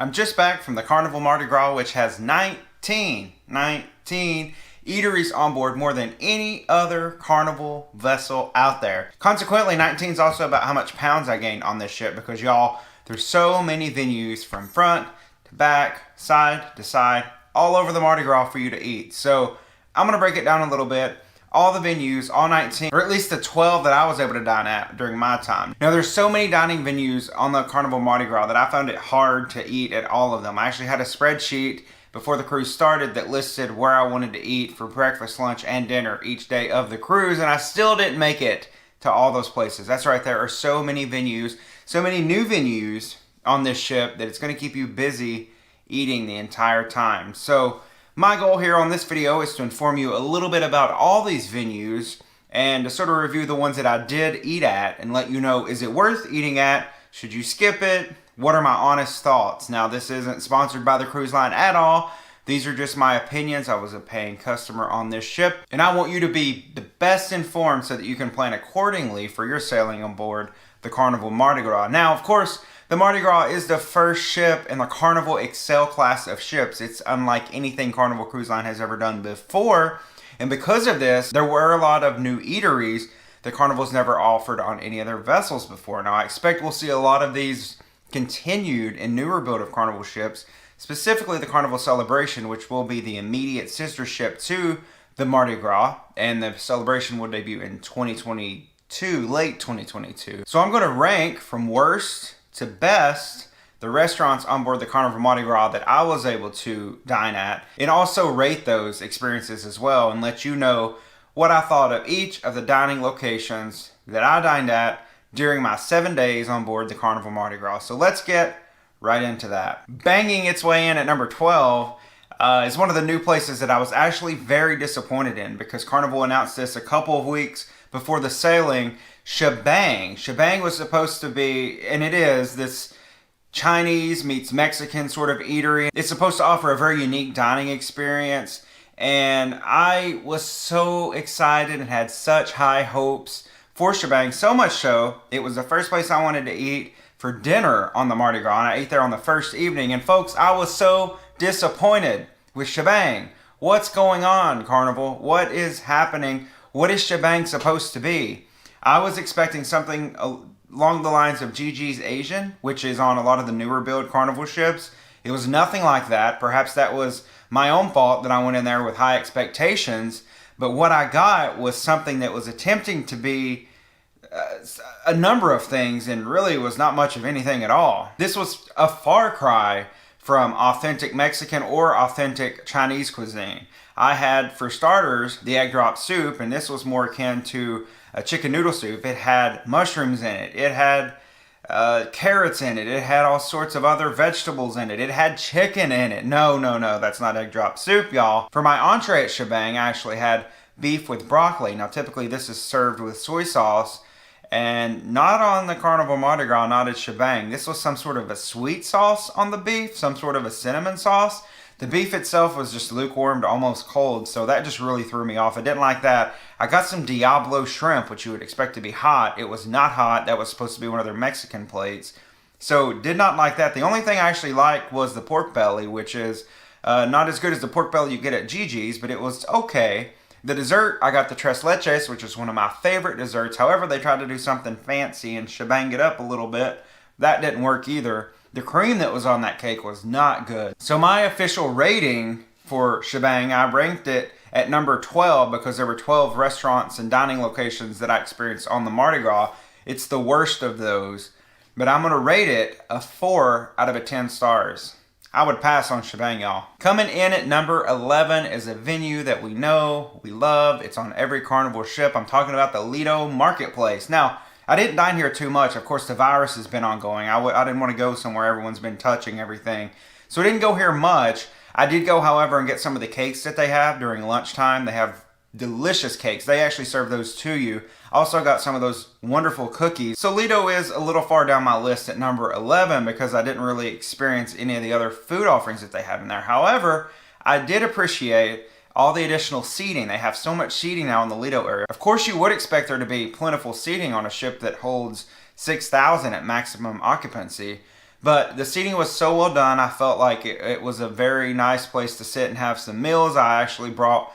I'm just back from the Carnival Mardi Gras, which has 19 eateries on board, more than any other Carnival vessel out there. Consequently, 19 is also about how much pounds I gained on this ship because y'all, there's so many venues from front to back, side to side, all over the Mardi Gras for you to eat. So I'm going to break it down a little bit. All the venues, all 19, or at least the 12 that I was able to dine at during my time. Now there's so many dining venues on the Carnival Mardi Gras that I found it hard to eat at all of them. I actually had a spreadsheet before the cruise started that listed where I wanted to eat for breakfast, lunch, and dinner each day of the cruise, and I still didn't make it to all those places. That's right, there are so many venues, so many new venues on this ship that it's going to keep you busy eating the entire time. So my goal here on this video is to inform you a little bit about all these venues and to sort of review the ones that I did eat at and let you know, is it worth eating at? Should you skip it? What are my honest thoughts? Now, this isn't sponsored by the cruise line at all. These are just my opinions. I was a paying customer on this ship, and I want you to be the best informed so that you can plan accordingly for your sailing on board the Carnival Mardi Gras. Now, of course, the Mardi Gras is the first ship in the Carnival Excel class of ships. It's unlike anything Carnival Cruise Line has ever done before. And because of this, there were a lot of new eateries that Carnival's never offered on any other vessels before. Now, I expect we'll see a lot of these continued in newer build of Carnival ships, specifically the Carnival Celebration, which will be the immediate sister ship to the Mardi Gras. And the Celebration will debut in 2022, late 2022. So I'm going to rank from worst to best the restaurants on board the Carnival Mardi Gras that I was able to dine at, and also rate those experiences as well and let you know what I thought of each of the dining locations that I dined at during my 7 days on board the Carnival Mardi Gras. So let's get right into that. Banging its way in at number 12 is one of the new places that I was actually very disappointed in because Carnival announced this a couple of weeks before the sailing. Shebang. Shebang was supposed to be, and it is, this Chinese meets Mexican sort of eatery. It's supposed to offer a very unique dining experience, and I was so excited and had such high hopes for Shebang, so much so, it was the first place I wanted to eat for dinner on the Mardi Gras, and I ate there on the first evening, and folks, I was so disappointed with Shebang. What's going on, Carnival? What is happening? What is Shebang supposed to be? I was expecting something along the lines of Gigi's Asian, which is on a lot of the newer build Carnival ships. It was nothing like that. Perhaps that was my own fault that I went in there with high expectations. But what I got was something that was attempting to be a number of things and really was not much of anything at all. This was a far cry from authentic Mexican or authentic Chinese cuisine. I had, for starters, the egg drop soup, and this was more akin to a chicken noodle soup. It had mushrooms in it. It had carrots in it. It had all sorts of other vegetables in it. It had chicken in it. No, that's not egg drop soup, y'all. For my entree at Shebang, I actually had beef with broccoli. Now, typically this is served with soy sauce, and not on the Carnival Mardi Gras, not at Shebang. This was some sort of a sweet sauce on the beef, some sort of a cinnamon sauce. The beef itself was just lukewarm to almost cold, so that just really threw me off. I didn't like that. I got some Diablo shrimp, which you would expect to be hot. It was not hot. That was supposed to be one of their Mexican plates. So did not like that. The only thing I actually liked was the pork belly, which is not as good as the pork belly you get at Gigi's, but it was okay. The dessert, I got the tres leches, which is one of my favorite desserts. However, they tried to do something fancy and shebang it up a little bit. That didn't work either. The cream that was on that cake was not good. So my official rating for Shebang, I ranked it at number 12 because there were 12 restaurants and dining locations that I experienced on the Mardi Gras. It's the worst of those, but I'm going to rate it a 4 out of 10 stars. I would pass on Shebang, y'all. Coming in at number 11 is a venue that we know, we love. It's on every Carnival ship. I'm talking about the Lido Marketplace. Now, I didn't dine here too much. Of course, the virus has been ongoing. I didn't want to go somewhere everyone's been touching everything. So I didn't go here much. I did go, however, and get some of the cakes that they have during lunchtime. They have delicious cakes. They actually serve those to you. I also got some of those wonderful cookies. So Lido is a little far down my list at number 11 because I didn't really experience any of the other food offerings that they have in there. However, I did appreciate all the additional seating. They have so much seating now in the Lido area. Of course, you would expect there to be plentiful seating on a ship that holds 6,000 at maximum occupancy. But the seating was so well done. I felt like it was a very nice place to sit and have some meals. I actually brought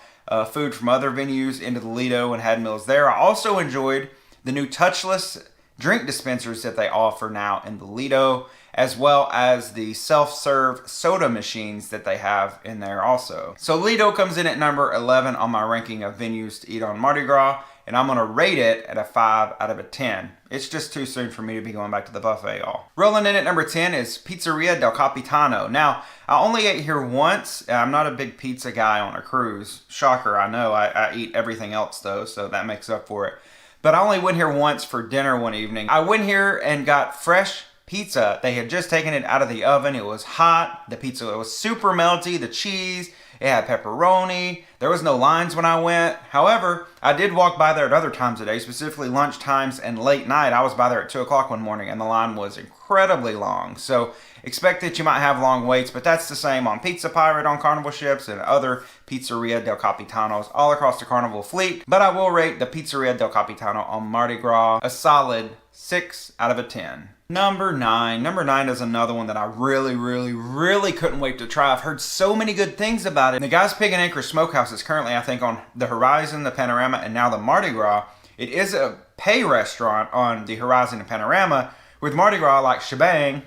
food from other venues into the Lido and had meals there. I also enjoyed the new touchless drink dispensers that they offer now in the Lido, as well as the self-serve soda machines that they have in there also. So Lido comes in at number 11 on my ranking of venues to eat on Mardi Gras, and I'm gonna rate it at a 5 out of a 10. It's just too soon for me to be going back to the buffet, y'all. Rolling in at number 10 is Pizzeria del Capitano. Now, I only ate here once. I'm not a big pizza guy on a cruise. Shocker, I know. I eat everything else though, so that makes up for it. But I only went here once for dinner one evening. I went here and got fresh pizza. They had just taken it out of the oven. It was hot. The pizza was super melty. The cheese, it had pepperoni. There was no lines when I went. However, I did walk by there at other times of day, specifically lunch times and late night. I was by there at 2 o'clock one morning and the line was incredibly long. So expect that you might have long waits, but that's the same on Pizza Pirate on Carnival ships and other Pizzeria del Capitanos all across the Carnival fleet. But I will rate the Pizzeria del Capitano on Mardi Gras a solid 6 out of a 10. Number 9. Number 9 is another one that I really couldn't wait to try. I've heard so many good things about it. The Guy's Pig and Anchor Smokehouse is currently, I think, on the Horizon, the Panorama, and now the Mardi Gras. It is a pay restaurant on the Horizon and Panorama. With Mardi Gras, like Shebang,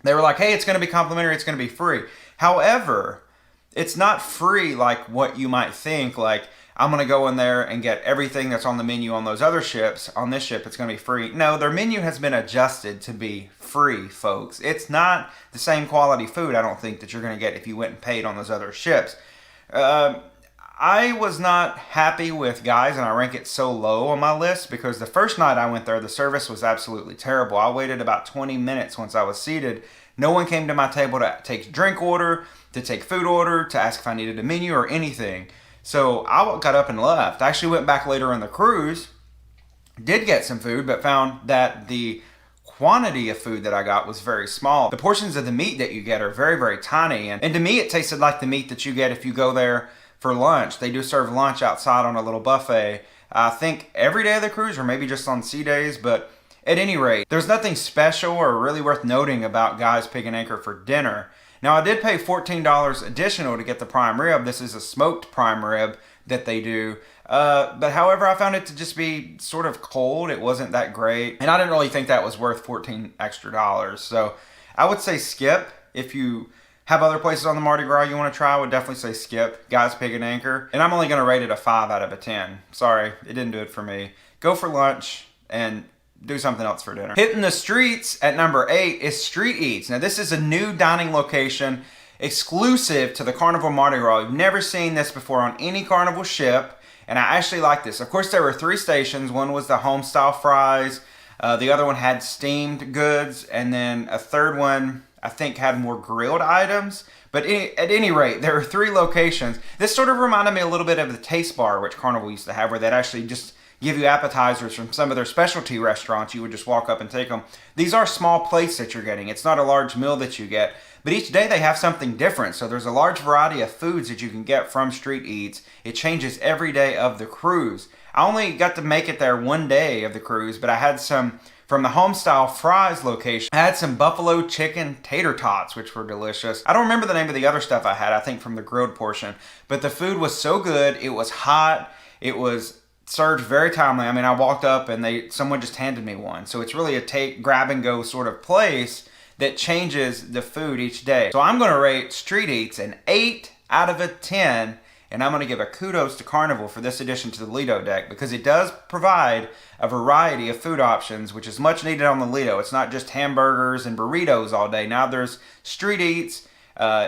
they were like, hey, it's going to be complimentary, it's going to be free. However, it's not free like what you might think. Like, I'm going to go in there and get everything that's on the menu on those other ships. On this ship, it's going to be free. No, their menu has been adjusted to be free, folks. It's not the same quality food, I don't think, that you're going to get if you went and paid on those other ships. I was not happy with Guys, and I rank it so low on my list because the first night I went there, the service was absolutely terrible. I waited about 20 minutes once I was seated. No one came to my table to take drink order, to take food order, to ask if I needed a menu or anything. So I got up and left. I actually went back later on the cruise, did get some food, but found that the quantity of food that I got was very small. The portions of the meat that you get are very tiny. And to me, it tasted like the meat that you get if you go there for lunch. They do serve lunch outside on a little buffet. I think every day of the cruise or maybe just on sea days, but at any rate, there's nothing special or really worth noting about Guy's Pig and Anchor for dinner. Now, I did pay $14 additional to get the prime rib. This is a smoked prime rib that they do. But however, I found it to just be sort of cold. It wasn't that great. And I didn't really think that was worth $14 extra. So I would say skip. If you have other places on the Mardi Gras you want to try, I would definitely say skip Guy's Pig and Anchor. And I'm only going to rate it a 5 out of a 10. Sorry, it didn't do it for me. Go for lunch and do something else for dinner. Hitting the streets at number 8 is Street Eats. Now, this is a new dining location exclusive to the Carnival Mardi Gras. You've never seen this before on any Carnival ship, and I actually like this. Of course, there were 3 stations. One was the home-style fries. The other one had steamed goods, and then a third one, I think, had more grilled items. But at any rate, there are 3 locations. This sort of reminded me a little bit of the Taste Bar, which Carnival used to have, where they'd actually just give you appetizers from some of their specialty restaurants. You would just walk up and take them. These are small plates that you're getting. It's not a large meal that you get. But each day they have something different. So there's a large variety of foods that you can get from Street Eats. It changes every day of the cruise. I only got to make it there one day of the cruise, but I had some from the Homestyle Fries location. I had some buffalo chicken tater tots, which were delicious. I don't remember the name of the other stuff I had, I think from the grilled portion. But the food was so good. It was hot. It was served very timely. I mean, I walked up and someone just handed me one. So it's really a grab and go sort of place that changes the food each day. So I'm going to rate Street Eats an 8 out of a 10, and I'm going to give a kudos to Carnival for this addition to the Lido deck because it does provide a variety of food options, which is much needed on the Lido. It's not just hamburgers and burritos all day. Now there's Street Eats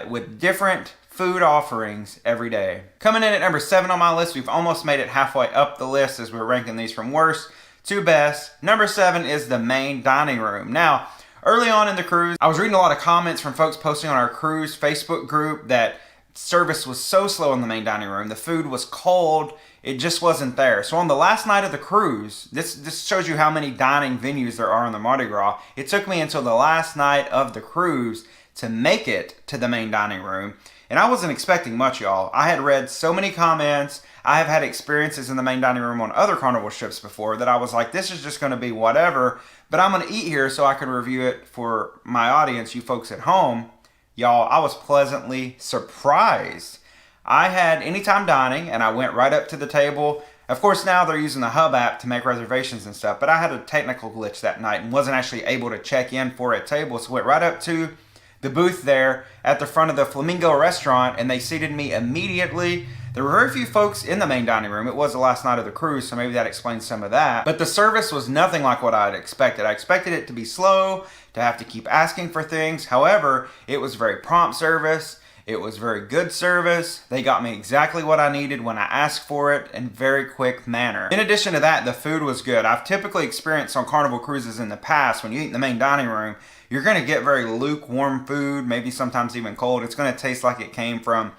with different food offerings every day. Coming in at number 7 on my list, we've almost made it halfway up the list as we're ranking these from worst to best. Number 7 is the main dining room. Now, early on in the cruise, I was reading a lot of comments from folks posting on our cruise Facebook group that service was so slow in the main dining room. The food was cold. It just wasn't there. So on the last night of the cruise, this shows you how many dining venues there are in the Mardi Gras. It took me until the last night of the cruise to make it to the main dining room. And I wasn't expecting much, y'all. I had read so many comments. I have had experiences in the main dining room on other Carnival ships before that I was like, this is just going to be whatever, but I'm going to eat here so I can review it for my audience, you folks at home. Y'all, I was pleasantly surprised. I had anytime dining, and I went right up to the table. Of course, now they're using the Hub app to make reservations and stuff, but I had a technical glitch that night and wasn't actually able to check in for a table, so went right up to the booth there at the front of the Flamingo restaurant, and they seated me immediately. There were very few folks in the main dining room. It was the last night of the cruise, so maybe that explains some of that. But the service was nothing like what I had expected. I expected it to be slow, to have to keep asking for things. However, it was very prompt service. It was very good service. They got me exactly what I needed when I asked for it in very quick manner. In addition to that, the food was good. I've typically experienced on Carnival cruises in the past, when you eat in the main dining room, you're going to get very lukewarm food, maybe sometimes even cold. It's going to taste like it came from,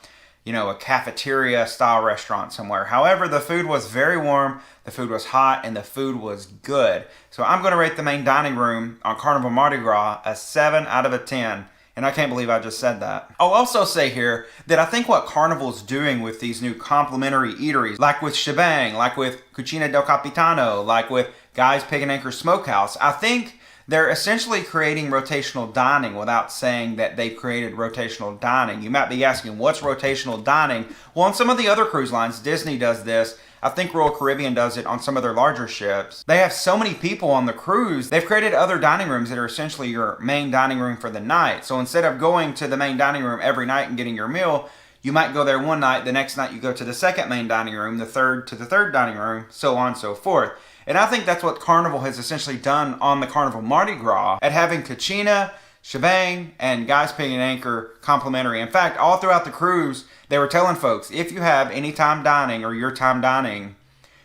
a cafeteria style restaurant somewhere. However, the food was very warm, the food was hot, and the food was good. So I'm going to rate the main dining room on Carnival Mardi Gras a 7 out of a 10. And I can't believe I just said that. I'll also say here that I think what Carnival's doing with these new complimentary eateries, like with Shebang, like with Cucina del Capitano, like with Guy's Pig and Anchor Smokehouse, I think they're essentially creating rotational dining without saying that they've created rotational dining. You might be asking, what's rotational dining? Well, on some of the other cruise lines, Disney does this. I think Royal Caribbean does it on some of their larger ships. They have so many people on the cruise, they've created other dining rooms that are essentially your main dining room for the night. So instead of going to the main dining room every night and getting your meal, you might go there one night, the next night you go to the second main dining room, the third to the third dining room, so on and so forth. And I think that's what Carnival has essentially done on the Carnival Mardi Gras, at having Cucina, Shebang, and Guy's Pig and Anchor complimentary. In fact, all throughout the cruise, they were telling folks, if you have any time dining or your time dining,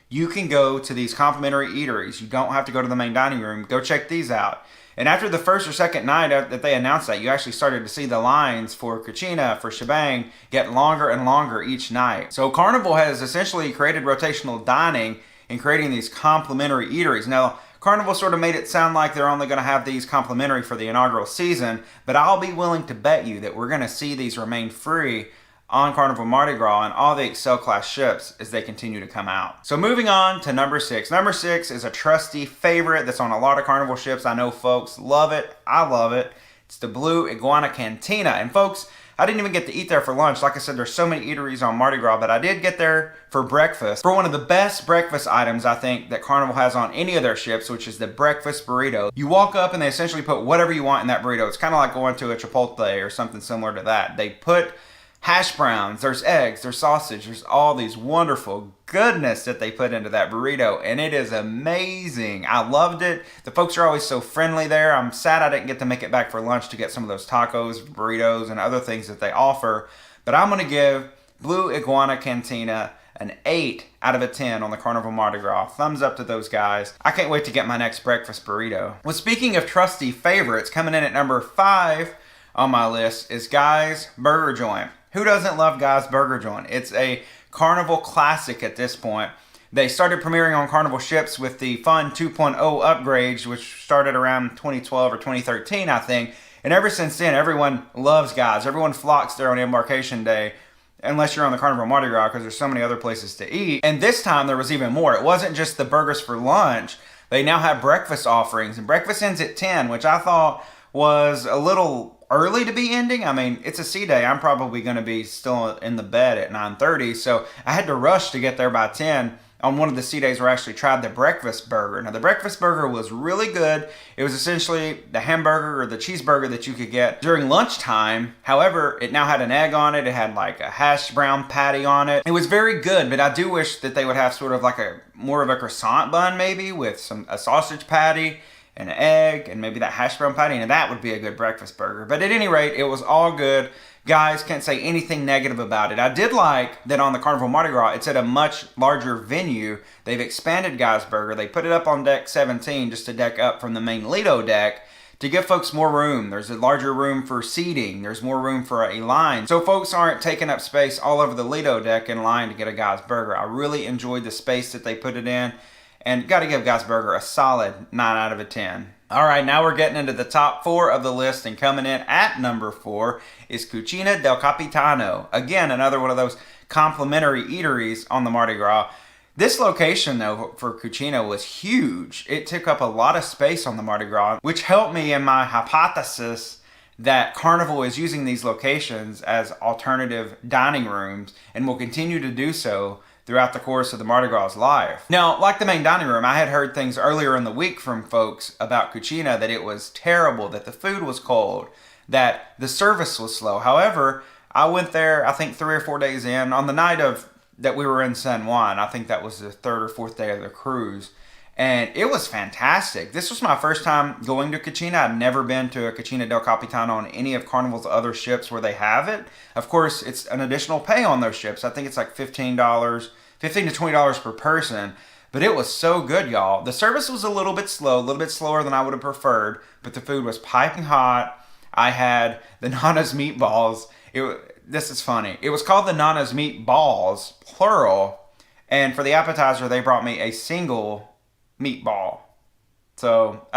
you can go to these complimentary eateries. You don't have to go to the main dining room. Go check these out. And after the first or second night that they announced that, you actually started to see the lines for Cucina, for Shebang, get longer and longer each night. So Carnival has essentially created rotational dining in creating these complimentary eateries. Now, Carnival sort of made it sound like they're only going to have these complimentary for the inaugural season, but I'll be willing to bet you that we're going to see these remain free on Carnival Mardi Gras and all the Excel class ships as they continue to come out. So moving on to number 6. Number 6 is a trusty favorite that's on a lot of Carnival ships. I know folks love it. I love it. It's the Blue Iguana Cantina. And folks, I didn't even get to eat there for lunch. Like I said, there's so many eateries on Mardi Gras, but I did get there for breakfast. For one of the best breakfast items, I think, that Carnival has on any of their ships, which is the breakfast burrito. You walk up and they essentially put whatever you want in that burrito. It's kind of like going to a Chipotle or something similar to that. They put hash browns, there's eggs, there's sausage, there's all these wonderful goodness that they put into that burrito, and it is amazing. I loved it. The folks are always so friendly there. I'm sad I didn't get to make it back for lunch to get some of those tacos, burritos, and other things that they offer, but I'm going to give Blue Iguana Cantina an 8 out of a 10 on the Carnival Mardi Gras. Thumbs up to those guys. I can't wait to get my next breakfast burrito. Well, speaking of trusty favorites, coming in at number 5 on my list is Guy's Burger Joint. Who doesn't love Guy's Burger Joint? It's a Carnival classic at this point. They started premiering on Carnival ships with the Fun 2.0 upgrades, which started around 2012 or 2013, I think. And ever since then, everyone loves Guy's. Everyone flocks there on Embarkation Day, unless you're on the Carnival Mardi Gras, because there's so many other places to eat. And this time, there was even more. It wasn't just the burgers for lunch. They now have breakfast offerings. And breakfast ends at 10, which I thought was a little early to be ending. I mean, it's a sea day. I'm probably going to be still in the bed at 9:30, so I had to rush to get there by 10 on one of the sea days where I actually tried the breakfast burger. Now, the breakfast burger was really good. It was essentially the hamburger or the cheeseburger that you could get during lunchtime. However, it now had an egg on it. It had like a hash brown patty on it. It was very good, but I do wish that they would have sort of like a more of a croissant bun maybe with a sausage patty, an egg, and maybe that hash brown patty, and that would be a good breakfast burger. But at any rate, it was all good. Guys, can't say anything negative about it. I did like that on the Carnival Mardi Gras, it's at a much larger venue. They've expanded Guy's Burger. They put it up on deck 17 just to deck up from the main Lido deck to give folks more room. There's a larger room for seating. There's more room for a line. So folks aren't taking up space all over the Lido deck in line to get a Guy's Burger. I really enjoyed the space that they put it in. And got to give Guy's Burger a solid 9 out of a 10. All right, now we're getting into the top 4 of the list, and coming in at number 4 is Cucina del Capitano. Again, another one of those complimentary eateries on the Mardi Gras. This location, though, for Cucina was huge. It took up a lot of space on the Mardi Gras, which helped me in my hypothesis that Carnival is using these locations as alternative dining rooms and will continue to do so throughout the course of the Mardi Gras life. Now, like the main dining room, I had heard things earlier in the week from folks about Cucina that it was terrible, that the food was cold, that the service was slow. However, I went there, I think 3 or 4 days in, on the night of that we were in San Juan. I think that was the 3rd or 4th day of the cruise. And it was fantastic. This was my first time going to Cucina. I'd never been to a Cucina del Capitano on any of Carnival's other ships where they have it. Of course, it's an additional pay on those ships. I think it's like $15 to $20 per person. But it was so good, y'all. The service was a little bit slow, a little bit slower than I would have preferred, but the food was piping hot. I had the Nana's meatballs. This is funny. It was called the Nana's meatballs, plural. And for the appetizer, they brought me a single meatball. So,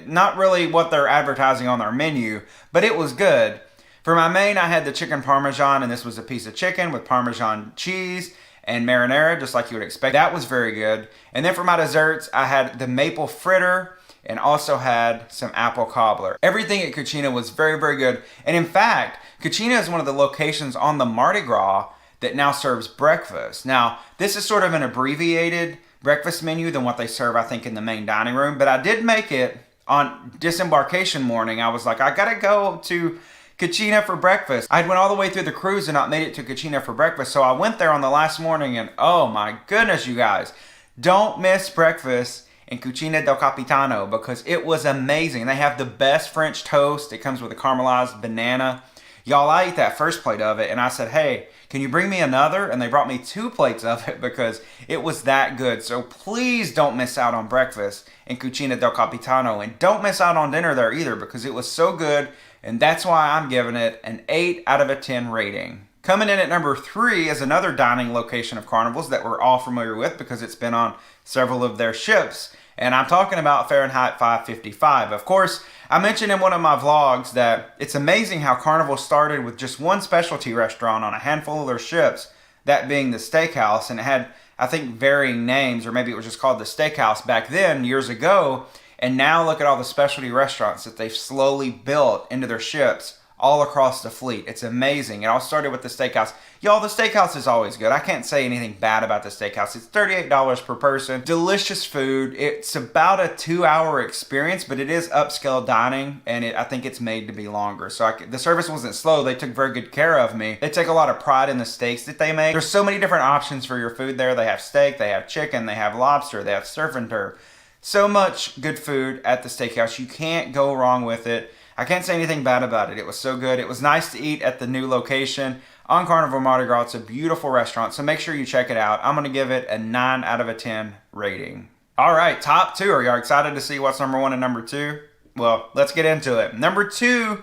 not really what they're advertising on their menu, but it was good. For my main, I had the chicken parmesan, and this was a piece of chicken with parmesan cheese and marinara, just like you would expect. That was very good. And then for my desserts, I had the maple fritter and also had some apple cobbler. Everything at Cucina was very, very good. And in fact, Cucina is one of the locations on the Mardi Gras that now serves breakfast. Now, this is sort of an abbreviated breakfast menu than what they serve, I think, in the main dining room. But I did make it on disembarkation morning. I was like, I gotta go to Cucina for breakfast. I went all the way through the cruise and not made it to Cucina for breakfast. So I went there on the last morning, and oh my goodness, you guys. Don't miss breakfast in Cucina del Capitano because it was amazing. They have the best French toast. It comes with a caramelized banana. Y'all, I ate that first plate of it, and I said, hey, can you bring me another? And they brought me 2 plates of it because it was that good. So please don't miss out on breakfast in Cucina del Capitano. And don't miss out on dinner there either because it was so good. And that's why I'm giving it an 8 out of 10 rating. Coming in at number 3 is another dining location of Carnival's that we're all familiar with because it's been on several of their ships. And I'm talking about Fahrenheit 555. Of course, I mentioned in one of my vlogs that it's amazing how Carnival started with just one specialty restaurant on a handful of their ships, that being the Steakhouse. And it had, I think, varying names, or maybe it was just called the Steakhouse back then, years ago. And now look at all the specialty restaurants that they've slowly built into their ships all across the fleet. It's amazing. It all started with the Steakhouse. Y'all, the Steakhouse is always good. I can't say anything bad about the Steakhouse. It's $38 per person. Delicious food. It's about a 2-hour experience, but it is upscale dining, and I think it's made to be longer. So the service wasn't slow. They took very good care of me. They take a lot of pride in the steaks that they make. There's so many different options for your food there. They have steak, they have chicken, they have lobster, they have surf and turf. So much good food at the Steakhouse. You can't go wrong with it. I can't say anything bad about it. It was so good. It was nice to eat at the new location on Carnival Mardi Gras. It's a beautiful restaurant, so make sure you check it out. I'm going to give it a 9 out of 10 rating. All right, top 2. Are y'all excited to see what's number 1 and number 2? Well, let's get into it. Number 2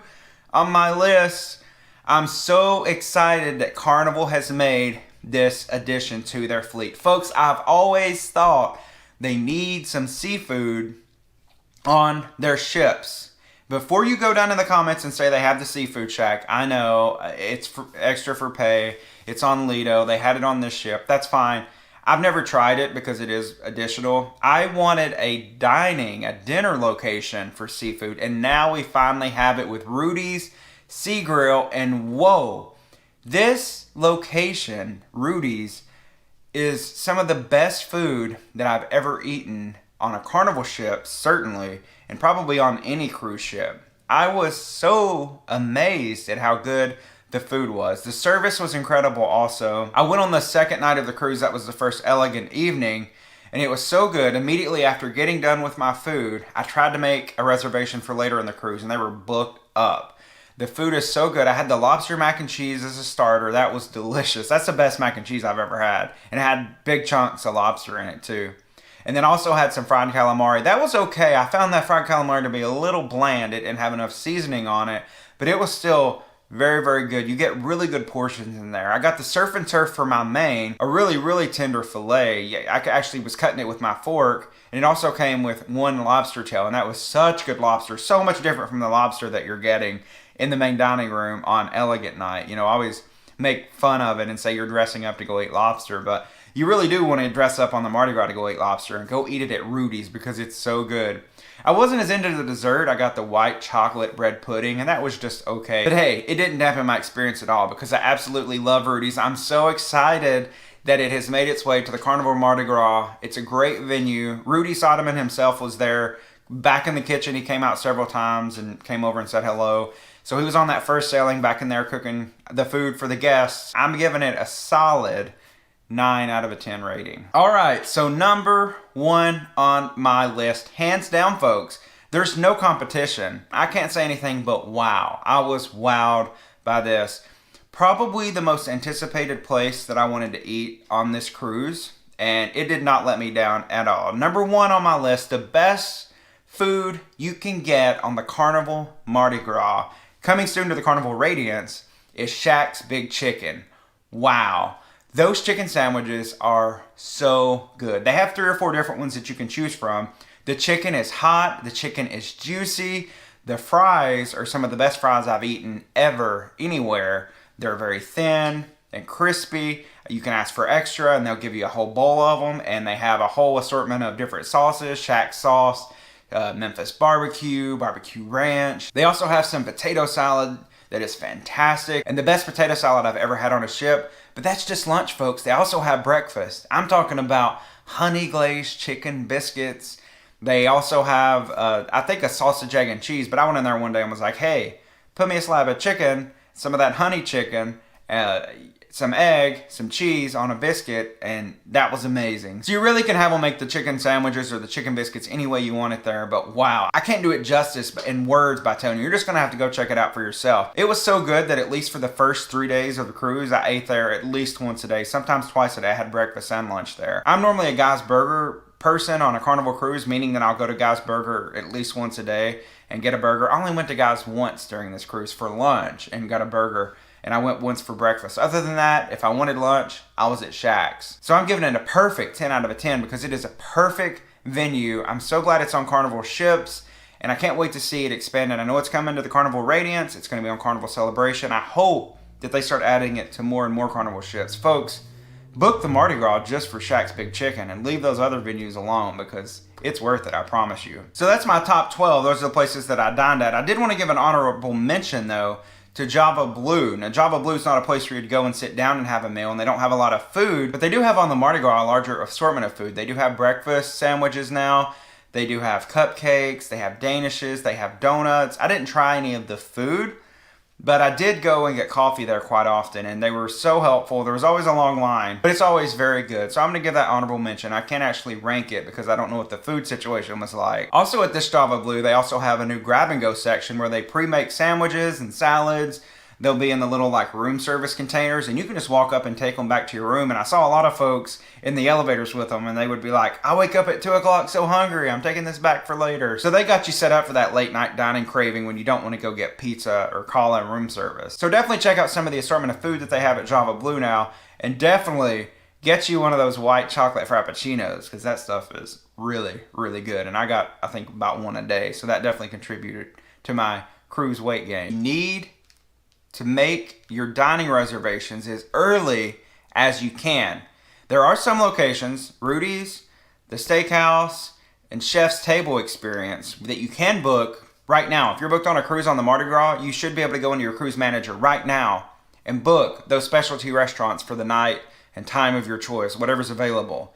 on my list, I'm so excited that Carnival has made this addition to their fleet. Folks, I've always thought they need some seafood on their ships. Before you go down in the comments and say they have the seafood shack, I know it's extra for pay. It's on Lido. They had it on this ship. That's fine. I've never tried it because it is additional. I wanted a dinner location for seafood, and now we finally have it with Rudy's Sea Grill. And whoa, this location, Rudy's, is some of the best food that I've ever eaten on a Carnival ship, certainly, and probably on any cruise ship. I was so amazed at how good the food was. The service was incredible also. I went on the second night of the cruise. That was the first elegant evening, and it was so good. Immediately after getting done with my food, I tried to make a reservation for later in the cruise, and they were booked up. The food is so good. I had the lobster mac and cheese as a starter. That was delicious. That's the best mac and cheese I've ever had. And it had big chunks of lobster in it too. And then also had some fried calamari. That was okay. I found that fried calamari to be a little bland. It didn't have enough seasoning on it, but it was still Very, very good. You get really good portions in there. I got the surf and turf for my main, a really, really tender filet. I actually was cutting it with my fork, and it also came with one lobster tail, and that was such good lobster. So much different from the lobster that you're getting in the main dining room on Elegant Night. You know, I always make fun of it and say you're dressing up to go eat lobster, but you really do want to dress up on the Mardi Gras to go eat lobster and go eat it at Rudy's because it's so good. I wasn't as into the dessert. I got the white chocolate bread pudding, and that was just okay. But hey, it didn't dampen my experience at all because I absolutely love Rudy's. I'm so excited that it has made its way to the Carnival Mardi Gras. It's a great venue. Rudy Soderman himself was there back in the kitchen. He came out several times and came over and said hello. So he was on that first sailing back in there cooking the food for the guests. I'm giving it a solid 9 out of a 10 rating. All right, so number 1 on my list, hands down, folks, there's no competition. I can't say anything but wow. I was wowed by this. Probably the most anticipated place that I wanted to eat on this cruise, and it did not let me down at all. Number 1 on my list, the best food you can get on the Carnival Mardi Gras, coming soon to the Carnival Radiance, is Shaq's Big Chicken. Wow. Those chicken sandwiches are so good. They have 3 or 4 different ones that you can choose from. The chicken is hot. The chicken is juicy. The fries are some of the best fries I've eaten ever, anywhere. They're very thin and crispy. You can ask for extra and they'll give you a whole bowl of them. And they have a whole assortment of different sauces. Shaq sauce, Memphis barbecue, barbecue ranch. They also have some potato salad that is fantastic. And the best potato salad I've ever had on a ship. But that's just lunch, folks. They also have breakfast. I'm talking about honey glazed chicken biscuits. They also have, I think, a sausage, egg, and cheese. But I went in there one day and was like, hey, put me a slab of chicken, some of that honey chicken, some egg, some cheese on a biscuit, and that was amazing. So you really can have them make the chicken sandwiches or the chicken biscuits any way you want it there, but wow. I can't do it justice in words by telling you. You're just gonna have to go check it out for yourself. It was so good that at least for the first 3 days of the cruise, I ate there at least once a day, sometimes twice a day. I had breakfast and lunch there. I'm normally a Guy's Burger person on a Carnival cruise, meaning that I'll go to Guy's Burger at least once a day and get a burger. I only went to Guy's once during this cruise for lunch and got a burger. And I went once for breakfast. Other than that, if I wanted lunch, I was at Shaq's. So I'm giving it a perfect 10 out of a 10 because it is a perfect venue. I'm so glad it's on Carnival ships, and I can't wait to see it expanded. I know it's coming to the Carnival Radiance. It's going to be on Carnival Celebration. I hope that they start adding it to more and more Carnival ships. Folks, book the Mardi Gras just for Shaq's Big Chicken and leave those other venues alone because it's worth it, I promise you. So that's my top 12. Those are the places that I dined at. I did want to give an honorable mention, though, to Java Blue. Now, Java Blue is not a place for you to go and sit down and have a meal, and they don't have a lot of food, but they do have on the Mardi Gras a larger assortment of food. They do have breakfast sandwiches now. They do have cupcakes. They have danishes. They have donuts. I didn't try any of the food, but I did go and get coffee there quite often, and they were so helpful. There was always a long line, but it's always very good. So I'm going to give that honorable mention. I can't actually rank it because I don't know what the food situation was like. Also at this Java Blue, they also have a new grab-and-go section where they pre-make sandwiches and salads. They'll be in the little like room service containers, and you can just walk up and take them back to your room. And I saw a lot of folks in the elevators with them, and they would be like, I wake up at 2 o'clock so hungry, I'm taking this back for later. So they got you set up for that late night dining craving when you don't want to go get pizza or call in room service. So definitely check out some of the assortment of food that they have at Java Blue now, and definitely get you one of those white chocolate frappuccinos because that stuff is really, really good. And I got, I think, about one a day, so that definitely contributed to my cruise weight gain. You need to make your dining reservations as early as you can. There are some locations, Rudy's, the Steakhouse, and Chef's Table Experience, that you can book right now. If you're booked on a cruise on the Mardi Gras, you should be able to go into your cruise manager right now and book those specialty restaurants for the night and time of your choice, whatever's available.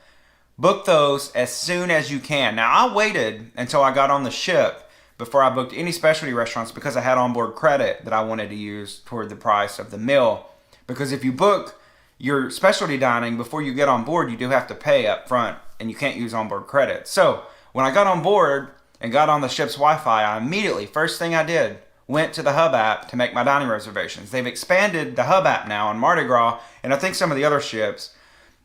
Book those as soon as you can. Now, I waited until I got on the ship before I booked any specialty restaurants because I had onboard credit that I wanted to use toward the price of the meal. Because if you book your specialty dining before you get on board, you do have to pay up front and you can't use onboard credit. So when I got on board and got on the ship's Wi-Fi, I immediately, first thing I did, went to the Hub app to make my dining reservations. They've expanded the Hub app now on Mardi Gras, and I think some of the other ships,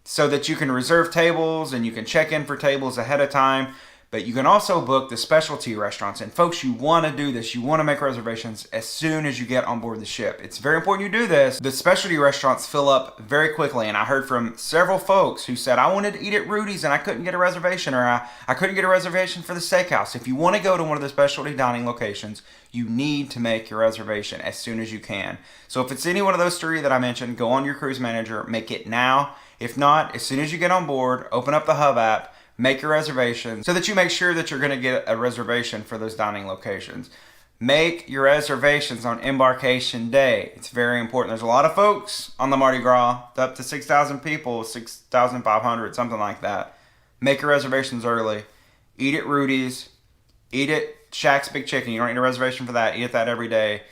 so that you can reserve tables and you can check in for tables ahead of time. But you can also book the specialty restaurants. And folks, you want to do this. You want to make reservations as soon as you get on board the ship. It's very important you do this. The specialty restaurants fill up very quickly. And I heard from several folks who said, I wanted to eat at Rudy's and I couldn't get a reservation, or I couldn't get a reservation for the steakhouse. If you want to go to one of the specialty dining locations, you need to make your reservation as soon as you can. So if it's any one of those three that I mentioned, go on your cruise manager, make it now. If not, as soon as you get on board, open up the Hub app, make your reservation so that you make sure that you're going to get a reservation for those dining locations. Make your reservations on embarkation day. It's very important. There's a lot of folks on the Mardi Gras, up to 6,000 people, 6,500, something like that. Make your reservations early. Eat at Rudy's. Eat at Shaq's Big Chicken. You don't need a reservation for that. Eat at that every day.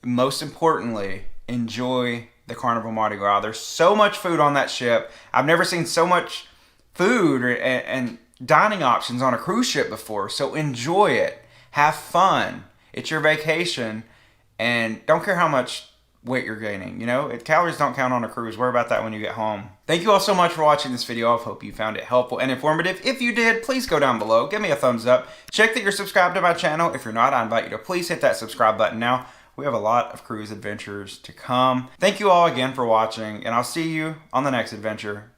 Most importantly, enjoy the Carnival Mardi Gras. There's so much food on that ship. I've never seen so much food and dining options on a cruise ship before. So enjoy it. Have fun. It's your vacation. And don't care how much weight you're gaining. You know, calories don't count on a cruise. Worry about that when you get home. Thank you all so much for watching this video. I hope you found it helpful and informative. If you did, please go down below. Give me a thumbs up. Check that you're subscribed to my channel. If you're not, I invite you to please hit that subscribe button now. We have a lot of cruise adventures to come. Thank you all again for watching, and I'll see you on the next adventure.